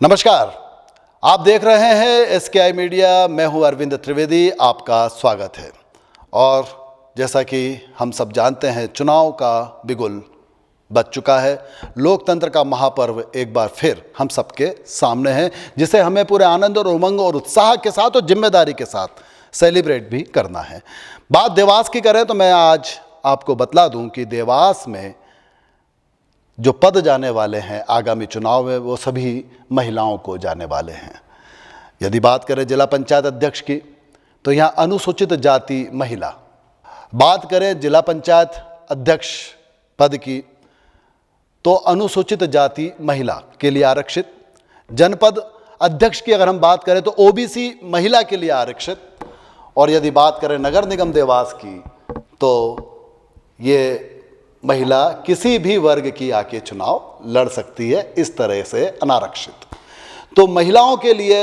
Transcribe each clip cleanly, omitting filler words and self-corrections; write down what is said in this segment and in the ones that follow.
नमस्कार, आप देख रहे हैं एसकेआई मीडिया। मैं हूं अरविंद त्रिवेदी, आपका स्वागत है। और जैसा कि हम सब जानते हैं, चुनाव का बिगुल बज चुका है। लोकतंत्र का महापर्व एक बार फिर हम सबके सामने है, जिसे हमें पूरे आनंद और उमंग और उत्साह के साथ और जिम्मेदारी के साथ सेलिब्रेट भी करना है। बात देवास की करें तो मैं आज आपको बतला दूं कि देवास में जो पद जाने वाले हैं आगामी चुनाव में, वो सभी महिलाओं को जाने वाले हैं। यदि बात करें जिला पंचायत अध्यक्ष की, तो यहाँ अनुसूचित जाति महिला। बात करें जिला पंचायत अध्यक्ष पद की, तो अनुसूचित जाति महिला के लिए आरक्षित। जनपद अध्यक्ष की अगर हम बात करें तो ओबीसी महिला के लिए आरक्षित। और यदि बात करें नगर निगम देवास की, तो ये महिला किसी भी वर्ग की आके चुनाव लड़ सकती है, इस तरह से अनारक्षित। तो महिलाओं के लिए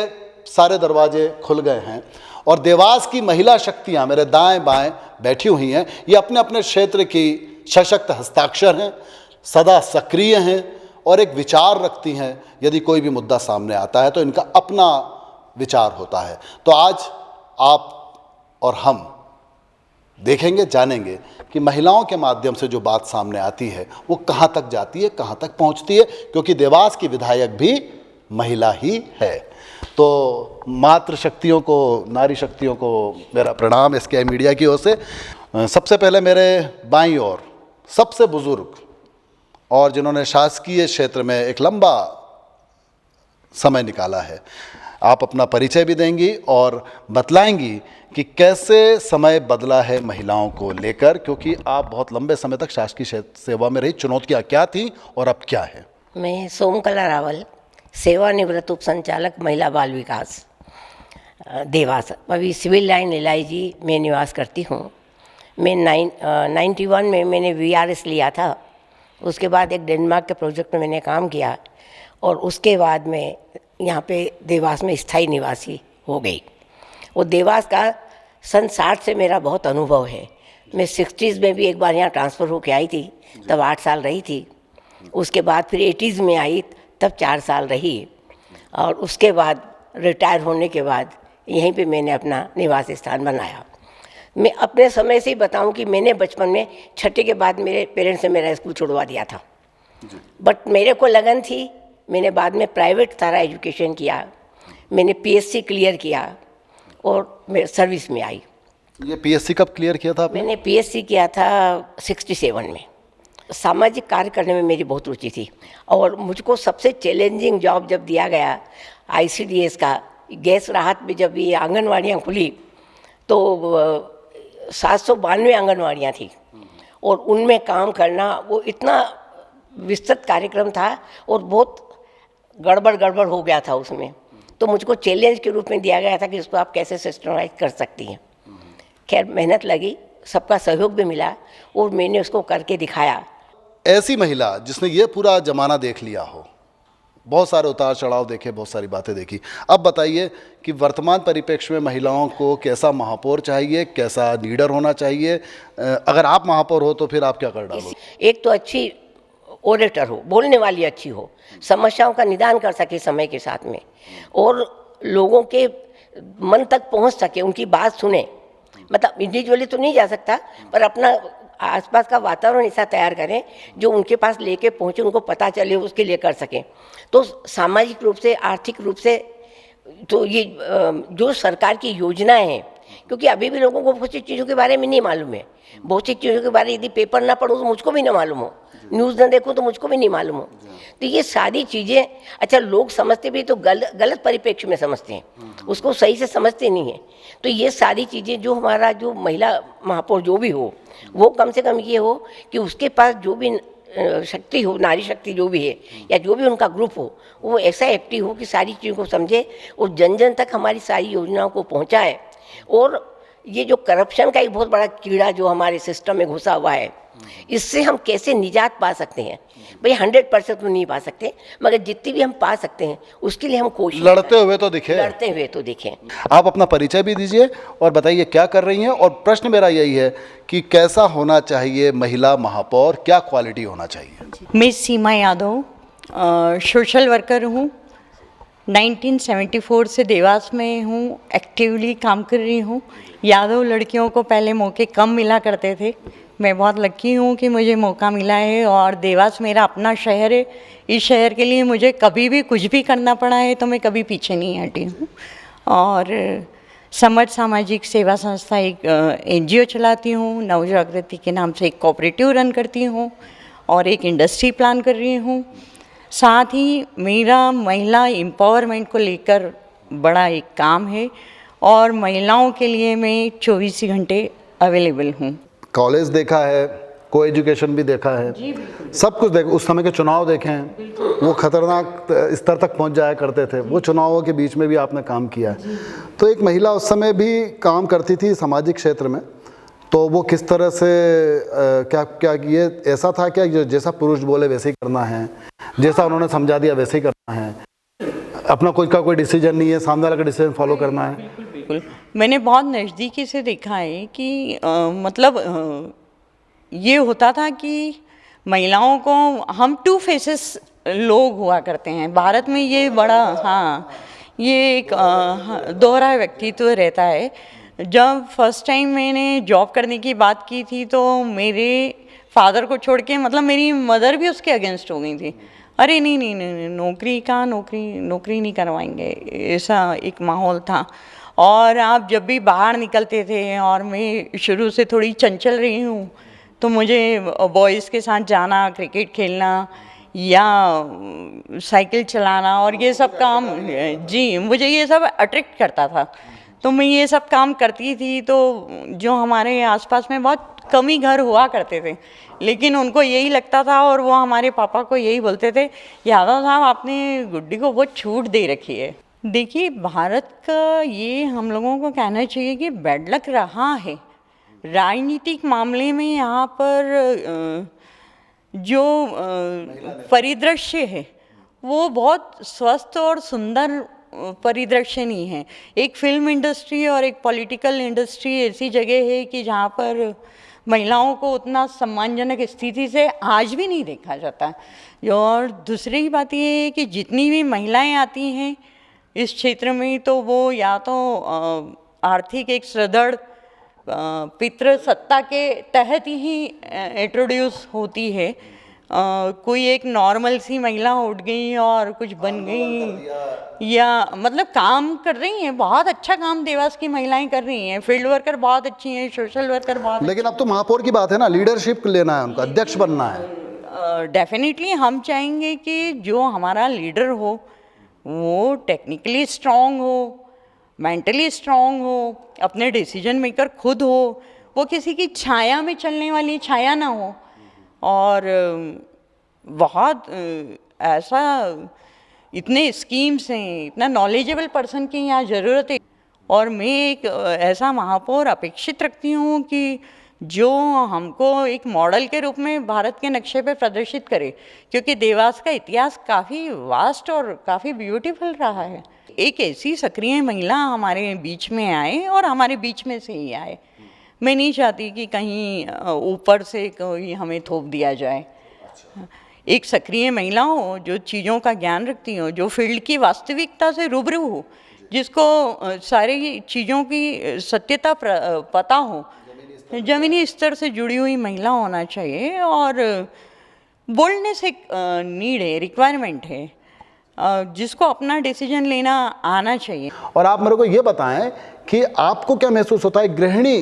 सारे दरवाजे खुल गए हैं। और देवास की महिला शक्तियां मेरे दाएं बाएं बैठी हुई हैं। ये अपने अपने क्षेत्र की सशक्त हस्ताक्षर हैं, सदा सक्रिय हैं और एक विचार रखती हैं। यदि कोई भी मुद्दा सामने आता है तो इनका अपना विचार होता है। तो आज आप और हम देखेंगे, जानेंगे कि महिलाओं के माध्यम से जो बात सामने आती है वो कहाँ तक जाती है, कहाँ तक पहुँचती है, क्योंकि देवास की विधायक भी महिला ही है। तो मातृ शक्तियों को, नारी शक्तियों को मेरा प्रणाम एसकेआई मीडिया की ओर से। सबसे पहले मेरे बाईं ओर सबसे बुजुर्ग और जिन्होंने शासकीय क्षेत्र में एक लंबा समय निकाला है, आप अपना परिचय भी देंगी और बतलाएंगी कि कैसे समय बदला है महिलाओं को लेकर, क्योंकि आप बहुत लंबे समय तक शासकीय सेवा में रही। चुनौतियाँ क्या थी और अब क्या है? मैं सोमकला रावल, सेवानिवृत्त उप संचालक महिला बाल विकास, देवास। अभी सिविल लाइन एलआईजी में निवास करती हूँ। मैं 91 में मैंने वीआरएस लिया था। उसके बाद एक डेनमार्क के प्रोजेक्ट में मैंने काम किया और उसके बाद में यहाँ पे देवास में स्थायी निवासी हो गई। वो देवास का सन 60 से मेरा बहुत अनुभव है। मैं 60s में भी एक बार यहाँ ट्रांसफ़र होके आई थी, तब 8 साल रही थी। उसके बाद फिर 80s में आई, तब 4 साल रही। और उसके बाद रिटायर होने के बाद यहीं पे मैंने अपना निवास स्थान बनाया। मैं अपने समय से ही बताऊं कि मैंने बचपन में छठे के बाद मेरे पेरेंट्स ने मेरा स्कूल छुड़वा दिया था, बट मेरे को लगन थी। मैंने बाद में प्राइवेट सारा एजुकेशन किया, मैंने पीएससी क्लियर किया और मैं सर्विस में आई। ये पीएससी कब क्लियर किया था आपने? मैंने पीएससी किया था 67 में। सामाजिक कार्य करने में मेरी बहुत रुचि थी और मुझको सबसे चैलेंजिंग जॉब जब दिया गया आईसीडीएस का, गैस राहत में जब ये आंगनवाड़ियाँ खुली तो 792 आंगनवाड़ियाँ थी और उनमें काम करना वो इतना विस्तृत कार्यक्रम था और बहुत गड़बड़ हो गया था उसमें। तो मुझको चैलेंज के रूप में दिया गया था कि इसको आप कैसे सिस्टमाइज कर सकती हैं। खैर मेहनत लगी, सबका सहयोग भी मिला और मैंने उसको करके दिखाया। ऐसी महिला जिसने ये पूरा जमाना देख लिया हो, बहुत सारे उतार चढ़ाव देखे, बहुत सारी बातें देखी, अब बताइए कि वर्तमान परिप्रेक्ष्य में महिलाओं को कैसा महापौर चाहिए, कैसा लीडर होना चाहिए? अगर आप महापौर हो तो फिर आप क्या कर डालोगे? एक तो अच्छी ओरेटर हो, बोलने वाली अच्छी हो, समस्याओं का निदान कर सके समय के साथ में और लोगों के मन तक पहुंच सके, उनकी बात सुने। मतलब इंडिविजुअली तो नहीं जा सकता, पर अपना आसपास का वातावरण ऐसा तैयार करें जो उनके पास लेके पहुंचे, उनको पता चले, उसके लिए कर सकें। तो सामाजिक रूप से, आर्थिक रूप से, तो ये जो सरकार की योजनाएं हैं, क्योंकि अभी भी लोगों को बहुत सी चीज़ों के बारे में नहीं मालूम है। बहुत सी चीज़ों के बारे में यदि पेपर ना पढ़ूँ तो मुझको भी ना मालूम हो, न्यूज़ ना देखूँ तो मुझको भी नहीं मालूम हो। तो ये सारी चीज़ें, अच्छा लोग समझते भी तो गलत परिप्रेक्ष्य में समझते हैं, उसको सही से समझते नहीं हैं। तो ये सारी चीज़ें जो हमारा जो महिला महापौर जो भी हो, वो कम से कम ये हो कि उसके पास जो भी शक्ति हो, नारी शक्ति जो भी है या जो भी उनका ग्रुप हो, वो ऐसा एक्टिव हो कि सारी चीज़ों को समझे और जन जन तक हमारी सारी योजनाओं को पहुँचाए। और ये जो करप्शन का एक बहुत बड़ा कीड़ा जो हमारे सिस्टम में घुसा हुआ है, इससे हम कैसे निजात पा सकते हैं? भाई 100% तो नहीं पा सकते, मगर जितनी भी हम पा सकते हैं उसके लिए हम कोशिश लड़ते हुए तो दिखें। आप अपना परिचय भी दीजिए और बताइए क्या कर रही हैं। और प्रश्न मेरा यही है कि कैसा होना चाहिए महिला महापौर, क्या क्वालिटी होना चाहिए? मैं सीमा यादव सोशल वर्कर हूँ, 1974 से देवास में हूँ, एक्टिवली काम कर रही हूँ। यादव लड़कियों को पहले मौके कम मिला करते थे। मैं बहुत लकी हूँ कि मुझे मौका मिला है और देवास मेरा अपना शहर है। इस शहर के लिए मुझे कभी भी कुछ भी करना पड़ा है तो मैं कभी पीछे नहीं हटी हूँ। और समर्थ सामाजिक सेवा संस्था एक NGO चलाती हूँ, नवजागृति के नाम से एक कोऑपरेटिव रन करती हूँ और एक इंडस्ट्री प्लान कर रही हूँ। साथ ही मेरा महिला एम्पावरमेंट को लेकर बड़ा एक काम है और महिलाओं के लिए मैं 24 घंटे अवेलेबल हूँ। कॉलेज देखा है, को एजुकेशन भी देखा है, सब कुछ देखा। उस समय के चुनाव देखे हैं, वो खतरनाक स्तर तक पहुंच जाया करते थे। वो चुनावों के बीच में भी आपने काम किया है। तो एक महिला उस समय भी काम करती थी सामाजिक क्षेत्र में, तो वो किस तरह से क्या क्या ये ऐसा था क्या जैसा पुरुष बोले वैसे ही करना है, जैसा उन्होंने समझा दिया वैसे ही करना है, अपना कोई डिसीजन नहीं है, सामने वाला का डिसीजन फॉलो करना है? बिल्कुल, मैंने बहुत नज़दीकी से देखा है कि ये होता था कि महिलाओं को हम टू फेसेस लोग हुआ करते हैं भारत में। ये बड़ा ये एक दोहरा व्यक्तित्व रहता है। जब फर्स्ट टाइम मैंने जॉब करने की बात की थी तो मेरे फादर को छोड़ के मेरी मदर भी उसके अगेंस्ट हो गई थी। अरे नहीं नहीं नहीं, नौकरी नहीं करवाएंगे, ऐसा एक माहौल था। और आप जब भी बाहर निकलते थे, और मैं शुरू से थोड़ी चंचल रही हूँ, तो मुझे बॉयज़ के साथ जाना, क्रिकेट खेलना या साइकिल चलाना और ये सब काम, जी मुझे ये सब अट्रैक्ट करता था। तो मैं ये सब काम करती थी। तो जो हमारे आसपास में बहुत कम ही घर हुआ करते थे, लेकिन उनको यही लगता था और वो हमारे पापा को यही बोलते थे, यादव साहब आपने गुड्डी को बहुत छूट दे रखी है। देखिए, भारत का ये हम लोगों को कहना चाहिए कि बैड लक रहा है राजनीतिक मामले में। यहाँ पर जो परिदृश्य है वो बहुत स्वस्थ और सुंदर परिदृश्य नहीं है। एक फिल्म इंडस्ट्री और एक पॉलिटिकल इंडस्ट्री ऐसी जगह है कि जहाँ पर महिलाओं को उतना सम्मानजनक स्थिति से आज भी नहीं देखा जाता। और दूसरी बात ये है कि जितनी भी महिलाएं आती हैं इस क्षेत्र में, तो वो या तो आर्थिक एक सुदृढ़ पितृसत्ता के तहत ही इंट्रोड्यूस होती है। कोई एक नॉर्मल सी महिला उठ गई और कुछ बन गई, या काम कर रही हैं। बहुत अच्छा काम देवास की महिलाएं कर रही हैं, फील्ड वर्कर बहुत अच्छी हैं, सोशल वर्कर बहुत। लेकिन अब तो महापौर की बात है ना, लीडरशिप लेना है उनको, अध्यक्ष बनना है। डेफिनेटली हम चाहेंगे कि जो हमारा लीडर हो वो टेक्निकली स्ट्रांग हो, मेंटली स्ट्रांग हो, अपने डिसीजन मेकर खुद हो, वो किसी की छाया में चलने वाली छाया ना हो। और बहुत ऐसा इतने स्कीम्स हैं, इतना नॉलेजेबल पर्सन की यहाँ ज़रूरत है। और मैं एक ऐसा महापौर अपेक्षित रखती हूँ कि जो हमको एक मॉडल के रूप में भारत के नक्शे पे प्रदर्शित करे, क्योंकि देवास का इतिहास काफ़ी वास्ट और काफ़ी ब्यूटीफुल रहा है। एक ऐसी सक्रिय महिला हमारे बीच में आए और हमारे बीच में से ही आए। मैं नहीं चाहती कि कहीं ऊपर से कोई हमें थोप दिया जाए। एक सक्रिय महिला हो, जो चीज़ों का ज्ञान रखती हो, जो फील्ड की वास्तविकता से रूबरू हो, जिसको सारी चीज़ों की सत्यता पता हो, ज़मीनी स्तर से जुड़ी हुई महिला होना चाहिए। और बोल्डनेस एक नीड है, रिक्वायरमेंट है, जिसको अपना डिसीजन लेना आना चाहिए। और आप मेरे को ये बताएं कि आपको क्या महसूस होता है, गृहिणी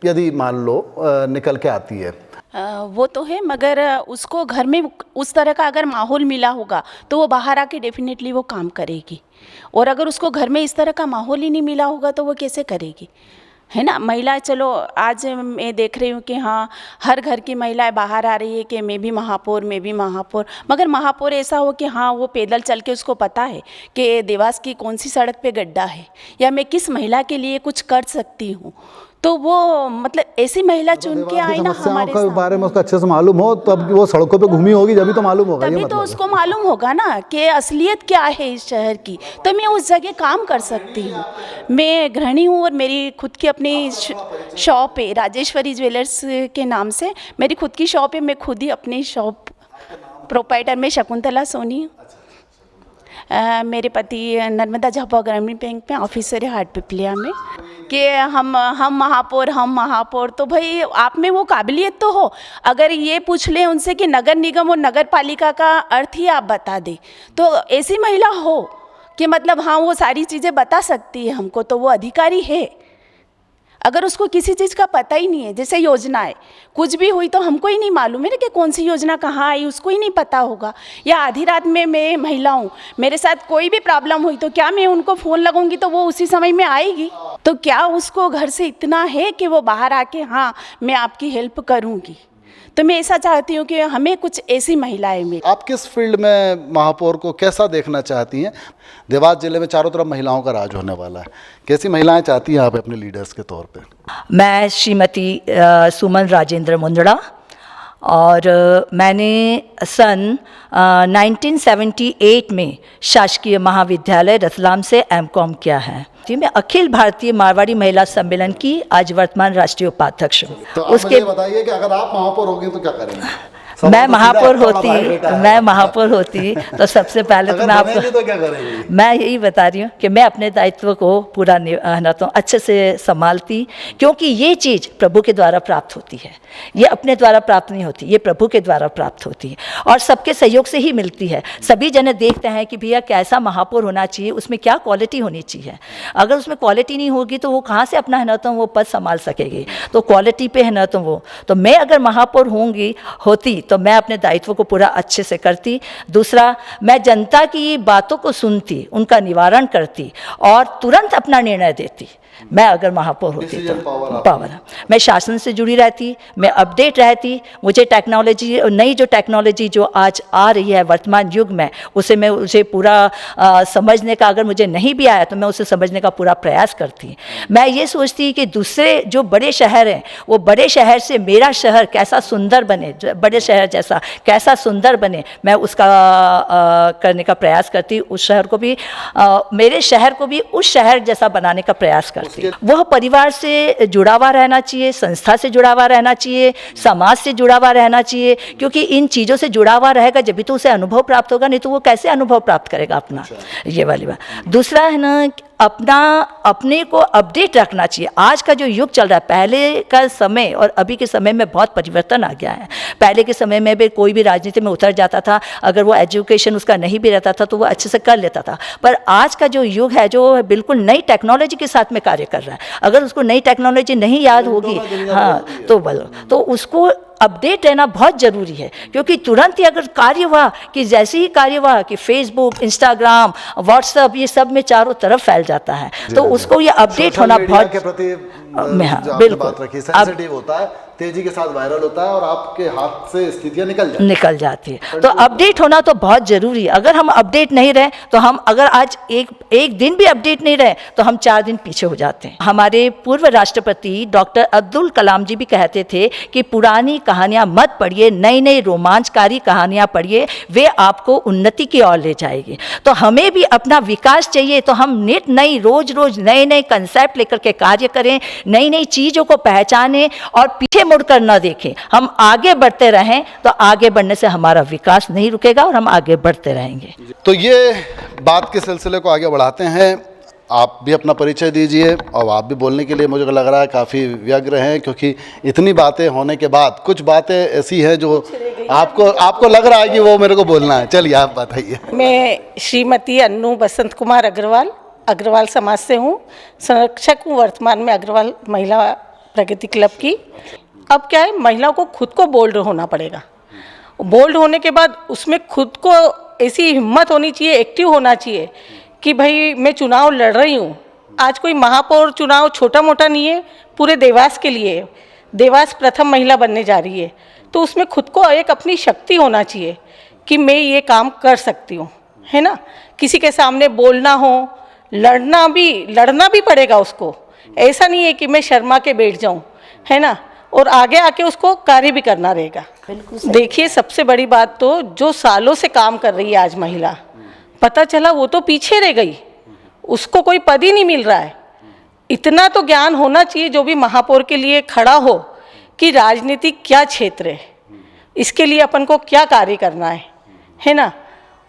यदि मान लो निकल के आती है? वो तो है, मगर उसको घर में उस तरह का अगर माहौल मिला होगा तो वो बाहर आके डेफिनेटली वो काम करेगी। और अगर उसको घर में इस तरह का माहौल ही नहीं मिला होगा तो वो कैसे करेगी, है ना। महिला, चलो आज मैं देख रही हूँ कि हाँ, हर घर की महिलाएं बाहर आ रही है कि मैं भी महापौर, मगर महापौर ऐसा हो कि हाँ, वो पैदल चल के उसको पता है कि देवास की कौन सी सड़क पे गड्ढा है, या मैं किस महिला के लिए कुछ कर सकती हूँ। तो वो ऐसी महिला चुन के आए ना हमारे के बारे में उसको अच्छे से मालूम हो, तब वो सड़कों पे घूमी होगी, जब भी तो मालूम होगा। तभी तो उसको मालूम होगा ना कि असलियत क्या है इस शहर की, तो मैं उस जगह काम कर सकती हूँ। मैं गृहिणी हूँ और मेरी खुद की अपनी शॉप है, राजेश्वरी ज्वेलर्स के नाम से मेरी खुद की शॉप है। मैं खुद ही अपनी शॉप प्रोप्राइटर में शकुंतला सोनी हूँ। मेरे पति नर्मदा झाबुआ ग्रामीण बैंक में ऑफिसर है हाटपिपलिया में, कि हम महापौर। तो भाई आप में वो काबिलियत तो हो, अगर ये पूछ लें उनसे कि नगर निगम और नगर पालिका का अर्थ ही आप बता दें, तो ऐसी महिला हो कि मतलब हाँ वो सारी चीज़ें बता सकती है हमको, तो वो अधिकारी है। अगर उसको किसी चीज़ का पता ही नहीं है, जैसे योजनाएं कुछ भी हुई तो हमको ही नहीं मालूम है ना कि कौन सी योजना कहाँ आई, उसको ही नहीं पता होगा। या आधी रात में मैं महिला हूँ, मेरे साथ कोई भी प्रॉब्लम हुई तो क्या मैं उनको फ़ोन लगाऊंगी तो वो उसी समय में आएगी? तो क्या उसको घर से इतना है कि वो बाहर आके हाँ मैं आपकी हेल्प करूँगी? तो मैं ऐसा चाहती हूँ कि हमें कुछ ऐसी महिलाएं मिले। आप किस फील्ड में महापौर को कैसा देखना चाहती हैं? देवास जिले में चारों तरफ महिलाओं का राज होने वाला है, कैसी महिलाएं चाहती हैं आप अपने लीडर्स के तौर पे? मैं श्रीमती सुमन राजेंद्र मुंदड़ा, और मैंने सन 1978 में शासकीय महाविद्यालय रतलाम से एमकॉम किया है। मैं अखिल भारतीय मारवाड़ी महिला सम्मेलन की आज वर्तमान राष्ट्रीय उपाध्यक्ष हूँ। तो आप मुझे बताइए कि अगर आप महापौर होंगे तो क्या करेंगे? मैं महापौर होती तो सबसे पहले तो मैं आपको तो क्या करेंगे? मैं यही बता रही हूँ कि मैं अपने दायित्व को पूरा अच्छे से संभालती, क्योंकि ये चीज़ प्रभु के द्वारा प्राप्त होती है, ये अपने द्वारा प्राप्त नहीं होती, ये प्रभु के द्वारा प्राप्त होती है और सबके सहयोग से ही मिलती है। सभी जने देखते हैं कि भैया कैसा महापौर होना चाहिए, उसमें क्या क्वालिटी होनी चाहिए। अगर उसमें क्वालिटी नहीं होगी तो वो कहाँ से अपना है ना तो वो पद संभाल सकेगी, तो क्वालिटी पे है ना तो वो। तो मैं अगर महापौर होती तो मैं अपने दायित्व को पूरा अच्छे से करती। दूसरा, मैं जनता की बातों को सुनती, उनका निवारण करती और तुरंत अपना निर्णय देती। मैं अगर महापौर होती तो पावर मैं शासन से जुड़ी रहती, मैं अपडेट रहती। मुझे टेक्नोलॉजी, नई जो टेक्नोलॉजी जो आज आ रही है वर्तमान युग में, उसे पूरा समझने का, अगर मुझे नहीं भी आया तो मैं उसे समझने का पूरा प्रयास करती। मैं ये सोचती कि दूसरे जो बड़े शहर हैं, वो बड़े शहर से मेरा शहर कैसा सुंदर बने, बड़े शहर जैसा कैसा सुंदर बने, मैं उसका करने का प्रयास करती। उस शहर को भी, मेरे शहर को भी उस शहर जैसा बनाने का प्रयास करती। वह परिवार से जुड़ा हुआ रहना चाहिए, संस्था से जुड़ा हुआ रहना चाहिए, समाज से जुड़ा हुआ रहना चाहिए, क्योंकि इन चीज़ों से जुड़ा हुआ रहेगा जब भी तो उसे अनुभव प्राप्त होगा, नहीं तो वो कैसे अनुभव प्राप्त करेगा अपना। ये वाली बात। दूसरा है ना, अपने को अपडेट रखना चाहिए। आज का जो युग चल रहा है, पहले का समय और अभी के समय में बहुत परिवर्तन आ गया है। पहले के समय में भी कोई भी राजनीति में उतर जाता था, अगर वो एजुकेशन उसका नहीं भी रहता था तो वो अच्छे से कर लेता था। पर आज का जो युग है, जो बिल्कुल नई टेक्नोलॉजी के साथ में कार्य कर रहा है, अगर उसको नई टेक्नोलॉजी नहीं याद होगी, हाँ तो बोलो, तो उसको अपडेट रहना बहुत ज़रूरी है। क्योंकि तुरंत ही अगर कार्य हुआ, कि जैसे ही कार्य हुआ कि फेसबुक, इंस्टाग्राम, व्हाट्सएप, ये सब में चारों तरफ फैल जाता है, तो उसको ये अपडेट होना बहुत के प्रति बिल्कुल बात रखी, सेंसिटिव होता है, तेजी के साथ वायरल होता है और आपके हाथ से स्थितियां निकल जाती है। तो अपडेट होना तो बहुत जरूरी है। अगर हम अपडेट नहीं रहे तो हम, अगर आज एक दिन भी अपडेट नहीं रहे तो हम 4 दिन पीछे हो जाते हैं। हमारे पूर्व राष्ट्रपति डॉक्टर अब्दुल कलाम जी भी कहते थे कि पुरानी कहानियां मत पढ़िए, नई नई रोमांचकारी कहानियां पढ़िए, वे आपको उन्नति की ओर ले जाएगी। तो हमें भी अपना विकास चाहिए, तो हम नई रोज नए कंसेप्ट लेकर के कार्य करें, नई नई चीज़ों को पहचानें और पीछे मुड़कर न देखें। हम आगे बढ़ते रहें, तो आगे बढ़ने से हमारा विकास नहीं रुकेगा और हम आगे बढ़ते रहेंगे। तो ये बात के सिलसिले को आगे बढ़ाते हैं। आप भी अपना परिचय दीजिए, और आप भी बोलने के लिए मुझे लग रहा है काफ़ी व्यग्र हैं, क्योंकि इतनी बातें होने के बाद कुछ बातें ऐसी हैं जो आपको लग रहा है कि वो मेरे को बोलना है। चलिए आप बताइए। मैं श्रीमती अन्नू बसंत कुमार अग्रवाल समाज से हूँ, संरक्षक हूँ वर्तमान में अग्रवाल महिला प्रगति क्लब की। अब क्या है, महिलाओं को खुद को बोल्ड होना पड़ेगा। बोल्ड होने के बाद उसमें खुद को ऐसी हिम्मत होनी चाहिए, एक्टिव होना चाहिए कि भाई मैं चुनाव लड़ रही हूँ। आज कोई महापौर चुनाव छोटा मोटा नहीं है, पूरे देवास के लिए। देवास प्रथम महिला बनने जा रही है, तो उसमें खुद को एक अपनी शक्ति होना चाहिए कि मैं ये काम कर सकती हूँ, है ना। किसी के सामने बोलना हो, लड़ना भी पड़ेगा उसको। ऐसा नहीं है कि मैं शर्मा के बैठ जाऊँ, है ना, और आगे आके उसको कार्य भी करना रहेगा। देखिए, सबसे बड़ी बात तो जो सालों से काम कर रही है आज महिला, पता चला वो तो पीछे रह गई, उसको कोई पद ही नहीं मिल रहा है। इतना तो ज्ञान होना चाहिए जो भी महापौर के लिए खड़ा हो कि राजनीति क्या क्षेत्र है, इसके लिए अपन को क्या कार्य करना है ना।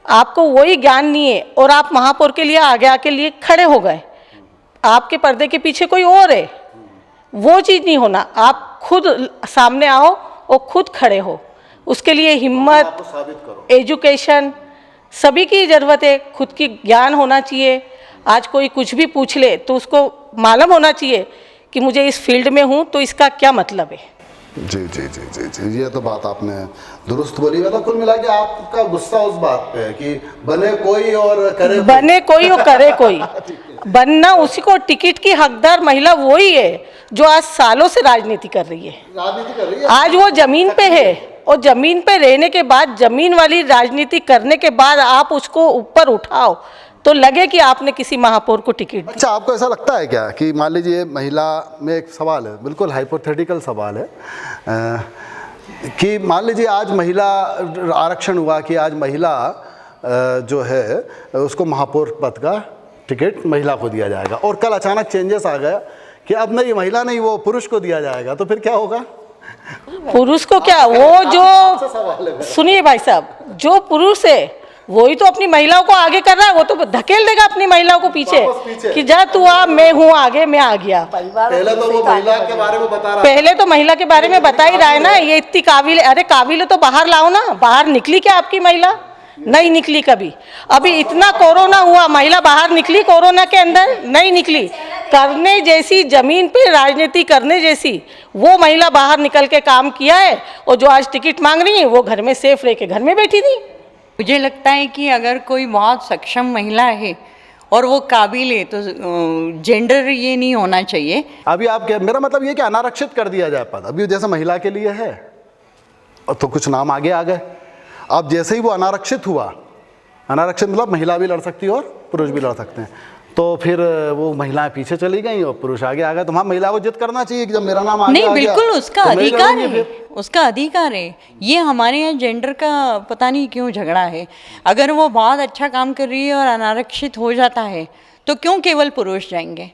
आपको वही ज्ञान नहीं है और आप महापौर के लिए आगे लिए खड़े हो गए, आपके पर्दे के पीछे कोई और है, वो चीज़ नहीं होना। आप खुद सामने आओ और खुद खड़े हो, उसके लिए हिम्मत, एजुकेशन सभी की ज़रूरत है। खुद की ज्ञान होना चाहिए। आज कोई कुछ भी पूछ ले तो उसको मालूम होना चाहिए कि मुझे इस फील्ड में हूँ तो इसका क्या मतलब है। जी जी जी जी जी, ये तो बात आपने दुरुस्त बोली। मतलब कुल मिला के आपका गुस्सा उस बात पे है कि बने कोई और करे कोई। बने कोई और करे कोई, बनना उसी को, टिकट की हकदार महिला वही है जो आज सालों से राजनीति कर रही है। राजनीति कर रही है, आज वो जमीन पे है और जमीन पे रहने के बाद, जमीन वाली राजनीति करने के बाद आप उसको ऊपर उठाओ तो लगे कि आपने किसी महापौर को टिकट दी। अच्छा, आपको ऐसा लगता है क्या कि मान लीजिए महिला में एक सवाल है, बिल्कुल हाइपोथेटिकल सवाल है, कि मान लीजिए आज महिला आरक्षण हुआ कि आज महिला जो है उसको महापौर पद का टिकट महिला को दिया जाएगा और कल अचानक चेंजेस आ गया कि अब नहीं महिला नहीं वो पुरुष को दिया जाएगा, तो फिर क्या होगा? पुरुष को क्या, वो जो सुनिए भाई साहब, जो पुरुष है वही तो अपनी महिलाओं को आगे कर रहा है, वो तो धकेल देगा अपनी महिलाओं को पीछे कि जा तू आ, मैं हूँ आगे, मैं आ गया। पहले तो वो महिला के बारे में बता रहा, पहले तो महिला के बारे में बता ही रहा है ना, ये इतनी काबिल है। अरे काबिल है तो बाहर लाओ ना। बाहर निकली क्या आपकी महिला? नहीं निकली कभी। अभी इतना कोरोना हुआ, महिला बाहर निकली कोरोना के अंदर? नहीं निकली। करने जैसी, जमीन पे राजनीति करने जैसी वो महिला बाहर निकल के काम किया है, और जो आज टिकट मांग रही है वो घर में सेफ रह के घर में बैठी थी। मुझे लगता है कि अगर कोई बहुत सक्षम महिला है और वो काबिल है तो जेंडर ये नहीं होना चाहिए। अभी आप क्या, मेरा मतलब ये कि अनारक्षित कर दिया जाए पद, अभी जैसे महिला के लिए है और तो कुछ नाम आगे आ गए। अब जैसे ही वो अनारक्षित हुआ, अनारक्षित मतलब महिला भी लड़ सकती है और पुरुष भी लड़ सकते हैं, तो फिर वो महिलाएं पीछे चली गई और पुरुष आगे आ गए। तो वहाँ महिला को जिद करना चाहिए कि जब मेरा नाम आगे नहीं, आ बिल्कुल गया, उसका तो मैं अधिकार लड़ूंगी है, फिर। उसका अधिकार है। ये हमारे यहाँ जेंडर का पता नहीं क्यों झगड़ा है। अगर वो बहुत अच्छा काम कर रही है और अनारक्षित हो जाता है तो क्यों केवल पुरुष जाएंगे?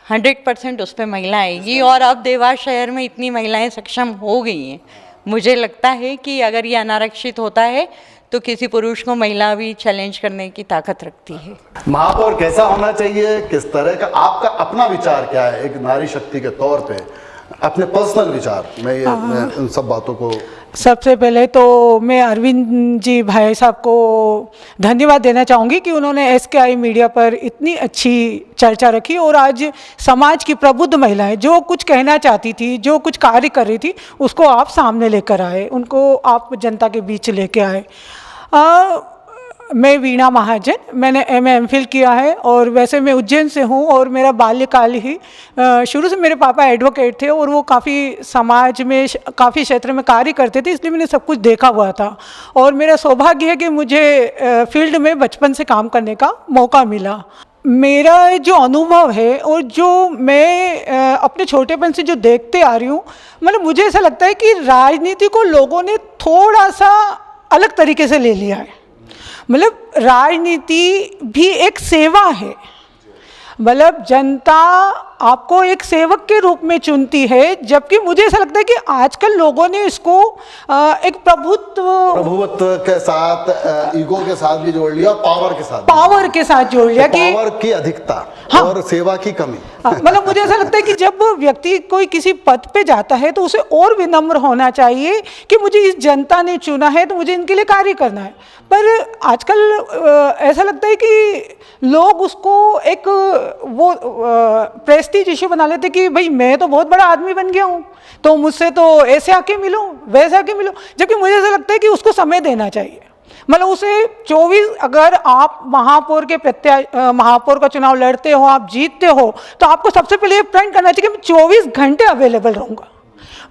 100% उस पर महिला आएगी। और अब देवास शहर में इतनी महिलाएं सक्षम हो गई हैं, मुझे लगता है कि अगर ये अनारक्षित होता है तो किसी पुरुष को महिला भी चैलेंज करने की ताकत रखती है। महापौर कैसा होना चाहिए, किस तरह का, आपका अपना विचार क्या है एक नारी शक्ति के तौर पे, अपने पर्सनल विचार? मैं उन सब बातों को, सबसे पहले तो मैं अरविंद जी भाई साहब को धन्यवाद देना चाहूँगी कि उन्होंने SKI मीडिया पर इतनी अच्छी चर्चा रखी और आज समाज की प्रबुद्ध महिलाएं जो कुछ कहना चाहती थी, जो कुछ कार्य कर रही थी, उसको आप सामने लेकर आए, उनको आप जनता के बीच लेके आए। मैं वीणा महाजन, मैंने MA MPhil किया है और वैसे मैं उज्जैन से हूँ और मेरा बाल्यकाल ही, शुरू से मेरे पापा एडवोकेट थे और वो काफ़ी समाज में काफ़ी क्षेत्र में कार्य करते थे, इसलिए मैंने सब कुछ देखा हुआ था। और मेरा सौभाग्य है कि मुझे फील्ड में बचपन से काम करने का मौका मिला। मेरा जो अनुभव है और जो मैं अपने छोटेपन से जो देखते आ रही हूँ, मतलब मुझे ऐसा लगता है कि राजनीति को लोगों ने थोड़ा सा अलग तरीके से ले लिया है। मतलब राजनीति भी एक सेवा है, मतलब जनता आपको एक सेवक के रूप में चुनती है, जबकि मुझे ऐसा लगता है कि आजकल लोगों ने इसको एक प्रभुत्व के साथ, ईगो के साथ भी जोड़ लिया, पावर के साथ जोड़ लिया कि पावर की अधिकता, हाँ, और सेवा की कमी। मतलब मुझे ऐसा लगता है कि जब व्यक्ति कोई किसी पद पे जाता है तो उसे और विनम्र होना चाहिए कि मुझे इस जनता ने चुना है तो मुझे इनके लिए कार्य करना है। पर आजकल ऐसा लगता है कि लोग उसको एक वो प्रेस्टीज इश्यू बना लेते कि भाई मैं तो बहुत बड़ा आदमी बन गया हूँ तो मुझसे तो ऐसे आके मिलो, वैसे आके मिलो, जबकि मुझे ऐसा लगता है कि उसको समय देना चाहिए। मतलब उसे 24, अगर आप महापौर का चुनाव लड़ते हो, आप जीतते हो, तो आपको सबसे पहले ये प्रण करना चाहिए कि मैं 24 घंटे अवेलेबल रहूँगा।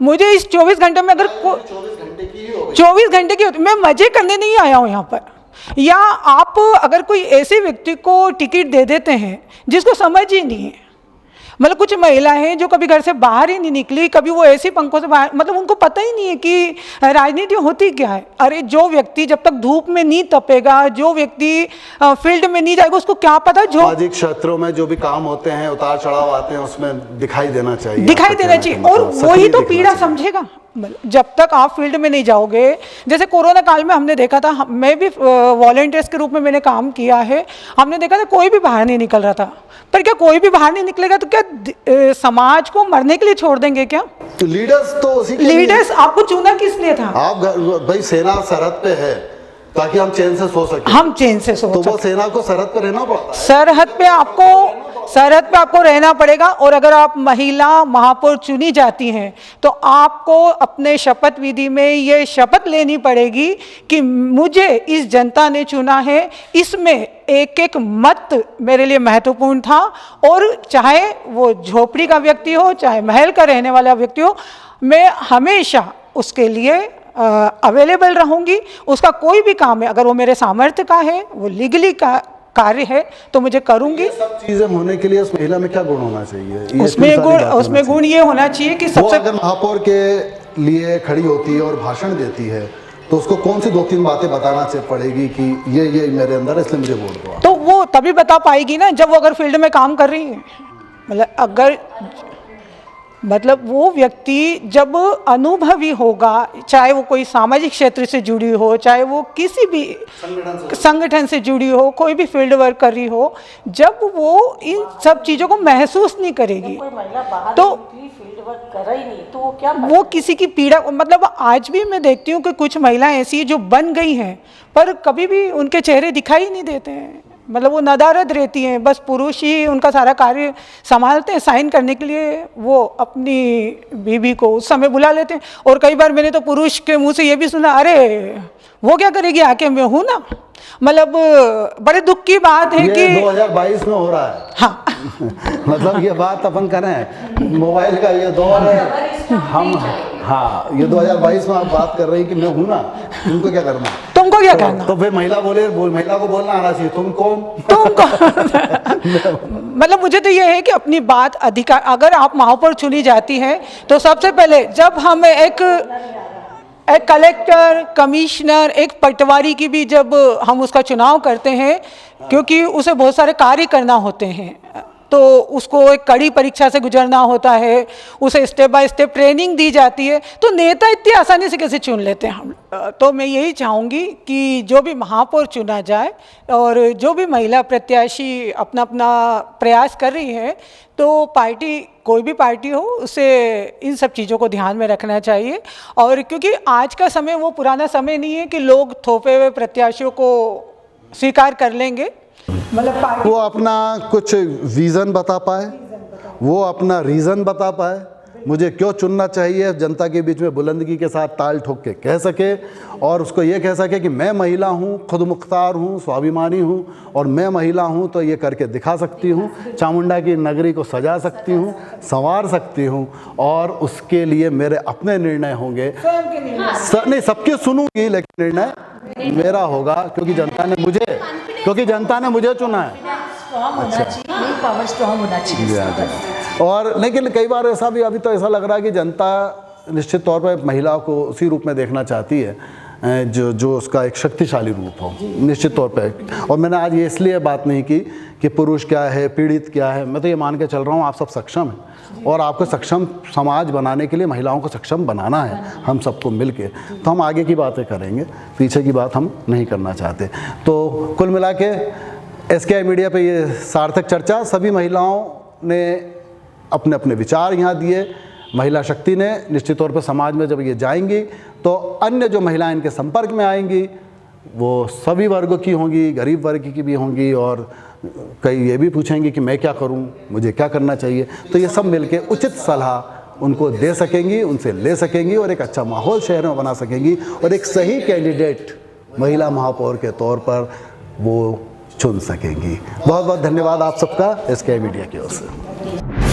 मुझे इस 24 घंटे में अगर 24 घंटे की होती, मैं मजे करने नहीं आया हूँ यहाँ पर। या आप अगर कोई ऐसे व्यक्ति को टिकट दे देते हैं जिसको समझ ही नहीं है, मतलब कुछ महिलाएं हैं जो कभी घर से बाहर ही नहीं निकली, कभी वो ऐसी पंखों से बाहर, मतलब उनको पता ही नहीं है कि राजनीति होती क्या है। अरे जो व्यक्ति जब तक धूप में नहीं तपेगा, जो व्यक्ति फील्ड में नहीं जाएगा, उसको क्या पता। जो सामाजिक क्षेत्रों में जो भी काम होते हैं, उतार चढ़ाव आते हैं, उसमें दिखाई देना चाहिए, दिखाई देना चाहिए, और वही तो पीड़ा समझेगा। जब तक आप फील्ड में नहीं जाओगे, जैसे कोरोना काल में हमने देखा था, मैं भी वॉलंटियर्स के रूप में मैंने काम किया है, हमने देखा था कोई भी बाहर नहीं निकल रहा था। पर क्या कोई भी बाहर नहीं निकलेगा तो क्या समाज को मरने के लिए छोड़ देंगे क्या? तो लीडर्स तो उसी के लीडर्स आपको चुना किस लिए था? आप भाई सेना सरहद पे है ताकि हम चैन से सो सके, हम चैन से सो तो सके। वो सेना को सरहद पे रहना पड़ता है। सरहद पे आपको रहना पड़ेगा। और अगर आप महिला महापौर चुनी जाती हैं तो आपको अपने शपथ विधि में ये शपथ लेनी पड़ेगी कि मुझे इस जनता ने चुना है, इसमें एक एक मत मेरे लिए महत्वपूर्ण था, और चाहे वो झोपड़ी का व्यक्ति हो, चाहे महल का रहने वाला व्यक्ति हो, मैं हमेशा उसके लिए अवेलेबल रहूंगी। उसका कोई भी काम है, अगर वो मेरे सामर्थ्य का है, वो लीगली का कार्य है, तो मुझे करूंगी। ये सब चीजें होने के लिए उस महिला में क्या गुण होना चाहिए? उसमें गुण ये होना चाहिए कि सबसे, अगर महापौर के लिए खड़ी होती है और भाषण देती है तो उसको कौन सी 2-3 बातें बताना चाहिए पड़ेगी कि ये मेरे अंदर है, इसलिए मुझे वोट दो? तो वो तभी बता पाएगी ना जब वो अगर फील्ड में काम कर रही है। मतलब वो व्यक्ति जब अनुभवी होगा, चाहे वो कोई सामाजिक क्षेत्र से जुड़ी हो, चाहे वो किसी भी संगठन से जुड़ी हो, कोई भी फील्ड वर्क कर रही हो, जब वो इन सब चीज़ों को महसूस नहीं करेगी तो फील्ड वर्क कर ही नहीं, तो वो क्या, वो किसी की पीड़ा, मतलब आज भी मैं देखती हूँ कि कुछ महिलाएं ऐसी हैं जो बन गई हैं पर कभी भी उनके चेहरे दिखाई नहीं देते हैं। मतलब वो नदारद रहती हैं, बस पुरुष ही उनका सारा कार्य संभालते हैं। साइन करने के लिए वो अपनी बीवी को उस समय बुला लेते हैं, और कई बार मैंने तो पुरुष के मुंह से ये भी सुना, अरे वो क्या करेगी आके, मैं हूँ ना। मतलब बड़े दुख की बात है कि 2022 में हो रहा है। हाँ मतलब ये बात अपन करें, मोबाइल का ये दौर है, हम हाँ ये 2022 में आप बात कर रही हैं कि मैं हूँ ना, तुमको क्या करना है? तुमको क्या करना? तो फिर महिला महिला को बोलना आना चाहिए, तुम कौन? मतलब मुझे तो ये है कि अपनी बात अधिकार, अगर आप महापौर चुनी जाती हैं तो सबसे पहले जब हम एक कलेक्टर, कमिश्नर, एक पटवारी की भी जब हम उसका चुनाव करते हैं, क्योंकि उसे बहुत सारे कार्य करना होते हैं, तो उसको एक कड़ी परीक्षा से गुजरना होता है, उसे स्टेप बाय स्टेप ट्रेनिंग दी जाती है, तो नेता इतनी आसानी से कैसे चुन लेते हैं हम? तो मैं यही चाहूँगी कि जो भी महापौर चुना जाए और जो भी महिला प्रत्याशी अपना अपना प्रयास कर रही है, तो पार्टी, कोई भी पार्टी हो, उसे इन सब चीज़ों को ध्यान में रखना चाहिए। और क्योंकि आज का समय वो पुराना समय नहीं है कि लोग थोपे हुए प्रत्याशियों को स्वीकार कर लेंगे। मतलब वो अपना कुछ विज़न बता पाए, वो अपना रीज़न बता पाए, मुझे क्यों चुनना चाहिए, जनता के बीच में बुलंदगी के साथ ताल ठोक के कह सके, और उसको ये कह सके कि मैं महिला हूँ, खुद मुख्तार हूँ, स्वाभिमानी हूँ, और मैं महिला हूँ तो ये करके दिखा सकती हूँ, चामुंडा की नगरी को सजा सकती हूँ, संवार सकती हूँ, और उसके लिए मेरे अपने निर्णय होंगे। नहीं, सबके सुनूंगी, लेकिन निर्णय मेरा होगा, क्योंकि जनता ने मुझे चुना है। पावर स्ट्रॉन्ग होना चाहिए। और लेकिन कई बार ऐसा भी, अभी तो ऐसा लग रहा है कि जनता निश्चित तौर पर महिला को उसी रूप में देखना चाहती है जो उसका एक शक्तिशाली रूप हो, निश्चित तौर पे। और मैंने आज ये इसलिए बात नहीं की कि पुरुष क्या है, पीड़ित क्या है, मैं तो ये मान के चल रहा हूँ आप सब सक्षम हैं, और आपको सक्षम समाज बनाने के लिए महिलाओं को सक्षम बनाना है, हम सबको मिल के, तो हम आगे की बातें करेंगे, पीछे की बात हम नहीं करना चाहते। तो कुल मिला के SKI मीडिया पे ये सार्थक चर्चा, सभी महिलाओं ने अपने अपने विचार यहाँ दिए, महिला शक्ति ने निश्चित तौर पर समाज में जब ये जाएंगी तो अन्य जो महिलाएं इनके संपर्क में आएंगी वो सभी वर्गों की होंगी, गरीब वर्ग की भी होंगी, और कई ये भी पूछेंगी कि मैं क्या करूं, मुझे क्या करना चाहिए, तो ये सब मिलके उचित सलाह उनको दे सकेंगी, उनसे ले सकेंगी, और एक अच्छा माहौल शहर में बना सकेंगी, और एक सही कैंडिडेट महिला महापौर के तौर पर वो चुन सकेंगी। बहुत बहुत धन्यवाद आप सबका SKI मीडिया की ओर से।